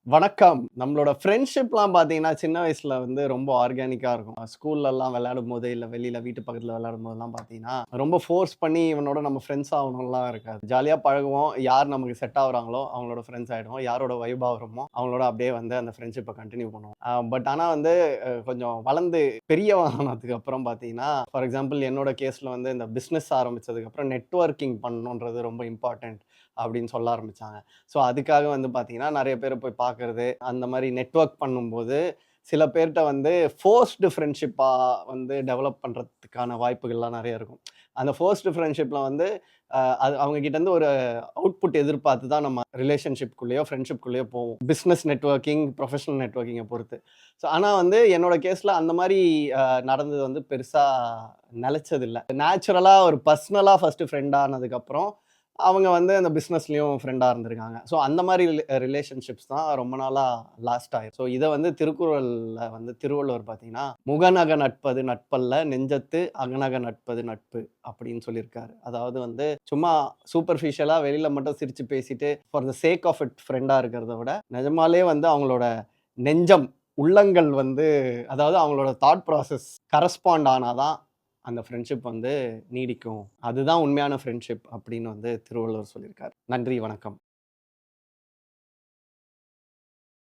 வணக்கம். நம்மளோட ஃப்ரெண்ட்ஷிப்லாம் பார்த்தீங்கன்னா, சின்ன வயசுல வந்து ரொம்ப ஆர்கானிக்கா இருக்கும். ஸ்கூல்லலாம் விளையாடும்போது, இல்ல வெளியில வீட்டு பக்கத்துல விளையாடும்போதெல்லாம் பார்த்தீங்கன்னா, ரொம்ப ஃபோர்ஸ் பண்ணி இவனோட நம்ம ஃப்ரெண்ட்ஸ் ஆகணும்லாம் இருக்காது. ஜாலியா பழகுவோம். யார் நமக்கு செட் ஆகுறாங்களோ, அவங்களோட ஃப்ரெண்ட்ஸ் ஆயிடுவோம். யாரோட வைப் ஆகுறோமோ, அவங்களோட அப்படியே வந்து அந்த ஃப்ரெண்ட்ஷிப்ப கன்டின்யூ பண்ணுவோம். பட் ஆனா வந்து கொஞ்சம் வளர்ந்து பெரியவன் ஆனதுக்கு அப்புறம் பார்த்தீங்கன்னா, ஃபார் எக்ஸாம்பிள் என்னோட கேஸ்ல வந்து இந்த பிசினஸ் ஆரம்பிச்சதுக்கு அப்புறம் நெட்வொர்க்கிங் பண்ணணுன்றது ரொம்ப இம்பார்ட்டன்ட் அப்படின்னு சொல்ல ஆரம்பிச்சாங்க. ஸோ அதுக்காக வந்து பார்த்தீங்கன்னா, நெறைய பேர போய் பார்க்கறது, அந்த மாரி நெட்வொர்க் பண்ணும்போது, சில பேர்ட்ட வந்து ஃபோர்ஸ்டு ஃப்ரெண்ட்ஷிப்பா வந்து டெவலப் பண்றதுக்கான வாய்ப்புகள்லாம் நெறைய இருக்கும். அந்த ஃபோர்ஸ்டு ஃப்ரெண்ட்ஷிப்ல வந்து அது அவங்க கிட்டேருந்து ஒரு அவுட்புட் எதிர்பார்த்து தான் நம்ம ரிலேஷன்ஷிப்குள்ளேயோ, ஃப்ரெண்ட்ஷிப்குள்ளேயோ போவோம். பிசினஸ் நெட்வொர்க்கிங், ப்ரொஃபஷனல் நெட்வொர்க்கிங்க பொறுத்து. ஸோ ஆனா வந்து என்னோட கேஸ்ல அந்த மாரி நடந்தது வந்து பெருசா நெலைச்சதில்ல. நேச்சுரலா ஒரு பர்சனலா ஃபர்ஸ்ட்டு ஃப்ரெண்ட் ஆனதுக்கப்புறம் அவங்க வந்து அந்த பிசினஸ்லயும் ஃப்ரெண்டா இருந்திருக்காங்க. ஸோ அந்த மாரி ரிலேஷன்ஷிப்ஸ் தான் ரொம்ப நாளா லாஸ்ட் ஆயிருக்கு. ஸோ இத வந்து திருக்குறள்ல வந்து திருவள்ளுவர் பார்த்தீங்கன்னா, "முகநக நட்பது நட்பல்ல, நெஞ்சத்து அகநக நட்பது நட்பு" அப்படின்னு சொல்லியிருக்காரு. அதாவது வந்து சும்மா சூப்பர்ஃபிஷியலா வெளியில மட்டும் சிரிச்சு பேசிட்டு, for the sake of it ஃப்ரெண்டா இருக்கிறத விட, நிஜமாலே வந்து அவங்களோட நெஞ்சம், உள்ளங்கள் வந்து அதாவது அவங்களோட தாட் ப்ராசஸ் கரஸ்பாண்ட் ஆனா தான் அந்த ஃப்ரெண்ட்ஷிப் வந்து நீடிக்கும். அதுதான் உண்மையான ஃப்ரெண்ட்ஷிப் அப்படின்னு வந்து திருவள்ளுவர் சொல்லியிருக்காரு. நன்றி, வணக்கம்.